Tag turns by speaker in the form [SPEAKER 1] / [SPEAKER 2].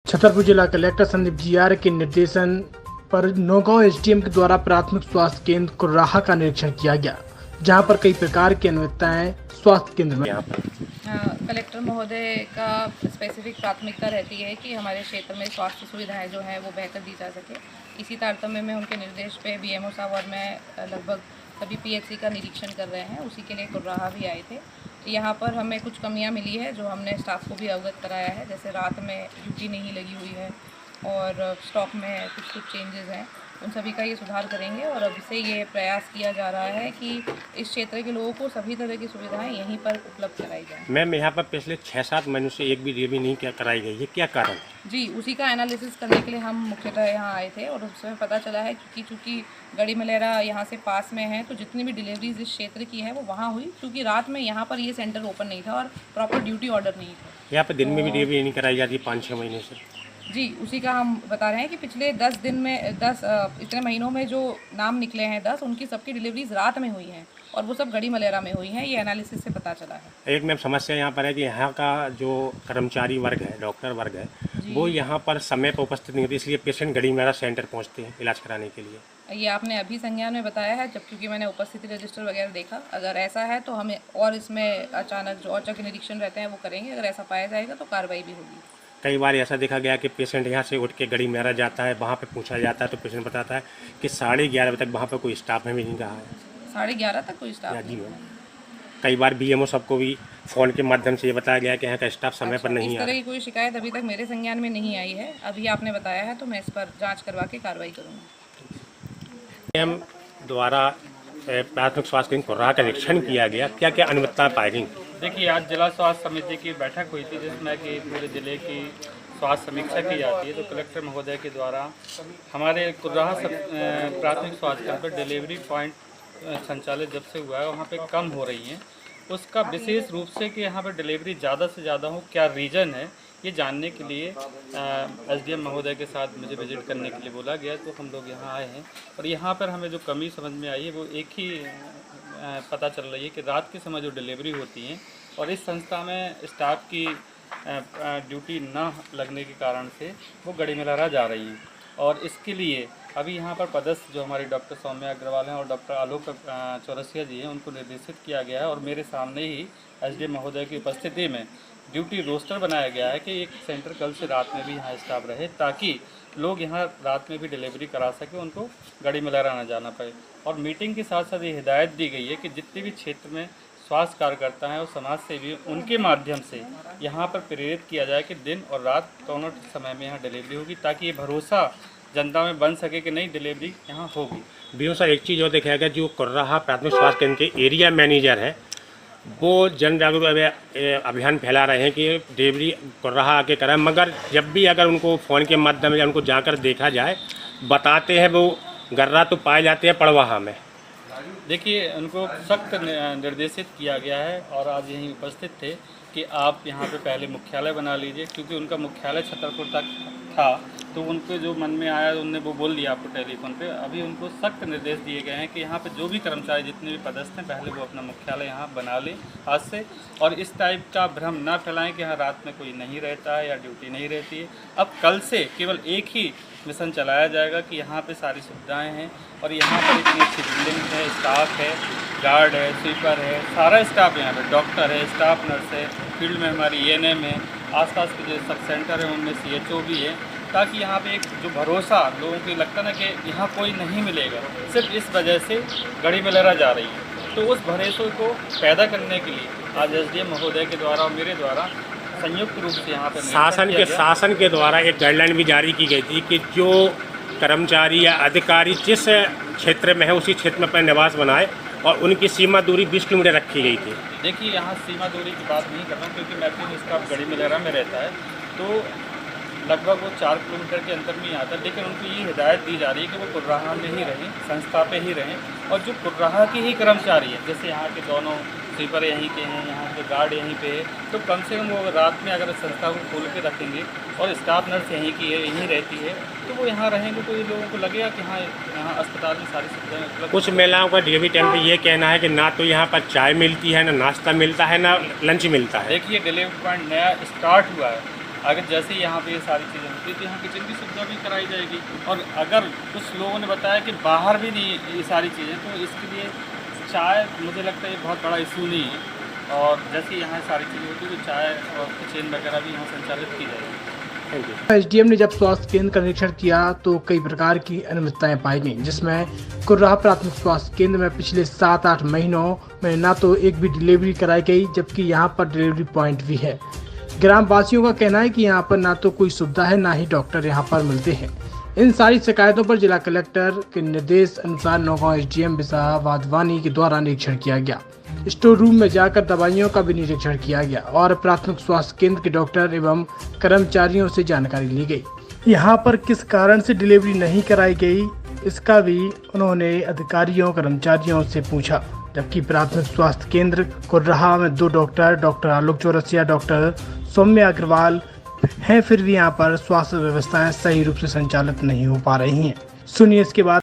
[SPEAKER 1] छतरपुर जिला collector Sandeep GR के निर्देशन पर नौगांव एसडीएम के द्वारा प्राथमिक स्वास्थ्य केंद्र कुर्राहा का निरीक्षण किया गया, जहां पर कई प्रकार की अनुमतियां स्वास्थ्य केंद्र में।
[SPEAKER 2] कलेक्टर महोदय का स्पेसिफिक प्राथमिकता रहती है कि हमारे क्षेत्र में स्वास्थ्य सुविधाएं जो है वो बेहतर दी जा सके। इसी तारतम्य में उनके निर्देश पे बीएमओ साहब और मैं लगभग सभी पीएचसी का निरीक्षण कर रहे हैं। उसी के लिए कुर्राहा भी आए थे। तो यहाँ पर हमें कुछ कमियाँ मिली है जो हमने स्टाफ को भी अवगत कराया है, जैसे रात में ड्यूटी नहीं लगी हुई है और स्टॉक में कुछ चेंजेस हैं, उन सभी का ये सुधार करेंगे। और अब से ये प्रयास किया जा रहा है कि इस क्षेत्र के लोगों को सभी तरह की सुविधाएं यहीं पर उपलब्ध कराई जाएं।
[SPEAKER 3] मैम, यहाँ पर पिछले 6-7 महीनों से एक भी रिव्यू नहीं कराई गई है, क्या कारण है?
[SPEAKER 2] जी, उसी का एनालिसिस करने के लिए हम मुख्यतः यहाँ आए थे और उसमें पता चला है कि चूँकि गड़ी मलेरा यहाँ से पास में है तो जितनी भी डिलीवरीज इस क्षेत्र की है वो वहाँ हुई, क्योंकि रात में यहाँ पर ये सेंटर ओपन नहीं था और प्रॉपर ड्यूटी ऑर्डर नहीं था।
[SPEAKER 3] यहाँ पर दिन में भी रिव्यू नहीं कराई जाती 5-6 महीने से?
[SPEAKER 2] जी, उसी का हम बता रहे हैं कि पिछले 10 दिन में 10 इतने महीनों में जो नाम निकले हैं 10, उनकी सबकी डिलीवरीज रात में हुई हैं और वो सब गड़ी मलेरा में हुई हैं। ये एनालिसिस से पता चला है।
[SPEAKER 3] एक मैम समस्या यहाँ पर है कि यहाँ का जो कर्मचारी वर्ग है, डॉक्टर वर्ग है, वो यहाँ पर समय पर उपस्थित नहीं होती, इसलिए पेशेंट गड़ी मलेरा सेंटर पहुँचते हैं इलाज कराने के लिए।
[SPEAKER 2] ये आपने अभी संज्ञान में बताया है, जब क्योंकि मैंने उपस्थिति रजिस्टर वगैरह देखा। अगर ऐसा है तो हमें और इसमें अचानक जो औचक निरीक्षण रहते हैं वो करेंगे। अगर ऐसा पाया जाएगा तो कार्रवाई भी होगी।
[SPEAKER 3] कई बार ऐसा देखा गया कि पेशेंट यहाँ से उठ के गड़ी मलेरा जाता है, वहाँ पे पूछा जाता है तो पेशेंट बताता है कि 11:30 बजे तक वहाँ पे कोई स्टाफ में भी नहीं रहा है।
[SPEAKER 2] 11:30 तक कोई स्टाफ?
[SPEAKER 3] जी मैम, कई बार बीएमओ सबको भी फ़ोन के माध्यम से ये बताया गया कि यहाँ का स्टाफ समय पर नहीं
[SPEAKER 2] इस तरह की कोई शिकायत अभी तक मेरे संज्ञान में नहीं आई है। अभी आपने बताया है तो मैं इस पर जाँच करवा के कार्रवाई करूँगी।
[SPEAKER 3] एम द्वारा प्राथमिक स्वास्थ्य केंद्र कुर्राहा का निरीक्षण किया गया, क्या क्या अनुमतियाँ पाई गई?
[SPEAKER 4] देखिए, आज जिला स्वास्थ्य समिति की बैठक हुई थी जिसमें कि पूरे जिले की स्वास्थ्य समीक्षा की जाती है। तो कलेक्टर महोदय के द्वारा हमारे कुर्राहा प्राथमिक स्वास्थ्य केंद्र पर डिलीवरी पॉइंट संचालित जब से हुआ है वहाँ पे कम हो रही हैं, उसका विशेष रूप से कि यहाँ पर डिलीवरी ज़्यादा से ज़्यादा हो, क्या रीज़न है, ये जानने के लिए एसडीएम महोदय के साथ मुझे विजिट करने के लिए बोला गया। तो हम लोग यहाँ आए हैं और यहाँ पर हमें जो कमी समझ में आई है वो एक ही पता चल रही है कि रात के समय जो डिलीवरी होती हैं और इस संस्था में स्टाफ की ड्यूटी न लगने के कारण से वो गड़ी मलेरा जा रही हैं। और इसके लिए अभी यहाँ पर पदस्थ जो हमारे डॉक्टर सौम्या अग्रवाल हैं और डॉक्टर आलोक चौरसिया जी हैं, उनको निर्देशित किया गया है और मेरे सामने ही एसडीएम महोदय की उपस्थिति में ड्यूटी रोस्टर बनाया गया है कि एक सेंटर कल से रात में भी यहाँ स्टाफ रहे, ताकि लोग यहाँ रात में भी डिलीवरी करा सके, उनको गड़ी मलेरा ना जाना पड़े। और मीटिंग के साथ साथ ये हिदायत दी गई है कि जितने भी क्षेत्र में स्वास्थ्य कार्यकर्ता हैं और समाज सेवी, उनके माध्यम से यहाँ पर प्रेरित किया जाए कि दिन और रात दोनों समय में यहाँ डिलीवरी होगी, ताकि ये भरोसा जनता में बन सके कि नहीं डिलीवरी यहाँ होगी।
[SPEAKER 3] बीओ सर, एक चीज़ और देखा गया, जो कुर्राहा प्राथमिक स्वास्थ्य केंद्र के एरिया मैनेजर है वो जन जागरूकता अभियान फैला रहे हैं कि डिलीवरी कुर्राहा आके कराएं, मगर जब भी अगर उनको फ़ोन के माध्यम से उनको जाकर देखा जाए, बताते हैं वो गर्रा तो पाए जाते हैं पड़वाहा में।
[SPEAKER 4] देखिए, उनको सख्त निर्देशित किया गया है और आज यहीं उपस्थित थे कि आप यहाँ पे पहले मुख्यालय बना लीजिए, क्योंकि उनका मुख्यालय छतरपुर तक था। तो उनको जो मन में आया उनने वो बोल दिया आपको टेलीफोन पे। अभी उनको सख्त निर्देश दिए गए हैं कि यहाँ पे जो भी कर्मचारी जितने भी पदस्थ हैं पहले वो अपना मुख्यालय यहाँ बना लें आज से, और इस टाइप का भ्रम ना फैलाएं कि यहाँ रात में कोई नहीं रहता है या ड्यूटी नहीं रहती है। अब कल से केवल एक ही मिशन चलाया जाएगा कि यहाँ पे सारी सुविधाएं हैं और यहाँ पर इतनी अच्छी बिल्डिंग है, स्टाफ है, गार्ड है, स्वीपर है, सारा स्टाफ यहाँ पे, डॉक्टर है, स्टाफ नर्स है, फील्ड में हमारी एएनएम है, आसपास के जो सब सेंटर है उनमें सीएचओ भी है, ताकि यहाँ पे एक जो भरोसा लोगों को लगता ना कि यहाँ कोई नहीं मिलेगा, सिर्फ इस वजह से गड़ी मलेरा जा रही है। तो उस भरोसे को पैदा करने के लिए आज एसडीएम महोदय के द्वारा और मेरे द्वारा संयुक्त रूप से यहाँ पर
[SPEAKER 3] शासन के द्वारा एक गाइडलाइन भी जारी की गई थी कि जो कर्मचारी या अधिकारी जिस क्षेत्र में है उसी क्षेत्र में अपना निवास बनाए और उनकी सीमा दूरी 20 किलोमीटर रखी गई थी।
[SPEAKER 4] देखिए, यहाँ सीमा दूरी की बात नहीं कर रहा हूँ, क्योंकि मैपिंग स्टाफ गड़ी मलेरा में रहता है तो लगभग वो 4 किलोमीटर के अंतर में ही आता है। लेकिन उनको ये हिदायत दी जा रही है कि वो कुर्राहा में ही रहें, संस्था पे ही रहें, और जो कुर्राहा के ही कर्मचारी हैं, जैसे यहाँ के दोनों स्वीपर यहीं के हैं, यहाँ के गार्ड यहीं पे है, तो कम से कम वो रात में अगर संस्था को खोल के रखेंगे और स्टाफ नर्स यहीं की है, यहीं रहती है, तो वो यहाँ रहेंगे तो ये लोगों को लगेगा कि हाँ यहाँ अस्पताल में सारी सुविधाएं उपलब्ध।
[SPEAKER 3] कुछ महिलाओं का डिलीवरी टाइम पे ये कहना है कि ना तो यहाँ पर चाय मिलती है, ना नाश्ता मिलता है, ना लंच मिलता है।
[SPEAKER 4] देखिए, डिलीवरी पॉइंट नया स्टार्ट हुआ है अगर जैसे ही यहाँ पे ये सारी चीज़ें होती तो यहाँ किचन की सुविधा भी कराई जाएगी। और अगर कुछ लोगों ने बताया कि बाहर भी नहीं ये सारी चीज़ें, तो इसके लिए चाय मुझे लगता है ये बहुत बड़ा इशू नहीं है। और जैसे यहाँ सारी चीज़ें होती है तो चाय और किचन वगैरह भी यहाँ संचालित की जाएगी।
[SPEAKER 1] एसडीएम ने जब स्वास्थ्य केंद्र का निरीक्षण किया तो कई प्रकार की अनियमितताएं पाई गईं, जिसमें कुर्राहा प्राथमिक स्वास्थ्य केंद्र में पिछले 7-8 महीनों में ना तो एक भी डिलीवरी कराई गई, जबकि यहाँ पर डिलीवरी पॉइंट भी है। ग्राम वासियों का कहना है कि यहाँ पर ना तो कोई सुविधा है, ना ही डॉक्टर यहाँ पर मिलते हैं। इन सारी शिकायतों पर जिला कलेक्टर के निर्देश अनुसार नौगांव एसडीएम विशाखा वाधवानी के द्वारा निरीक्षण किया गया। स्टोर रूम में जाकर दवाइयों का भी निरीक्षण किया गया और प्राथमिक स्वास्थ्य केंद्र के डॉक्टर एवं कर्मचारियों से जानकारी ली गई। यहाँ पर किस कारण से डिलीवरी नहीं कराई गई, इसका भी उन्होंने अधिकारियों कर्मचारियों से पूछा। जबकि प्राथमिक स्वास्थ्य केंद्र कुर्राहा में 2 डॉक्टर आलोक चौरसिया, डॉक्टर सौम्या अग्रवाल हैं, फिर भी यहाँ पर स्वास्थ्य व्यवस्थाएं सही रूप से संचालित नहीं हो पा रही हैं। सुनिए इसके बाद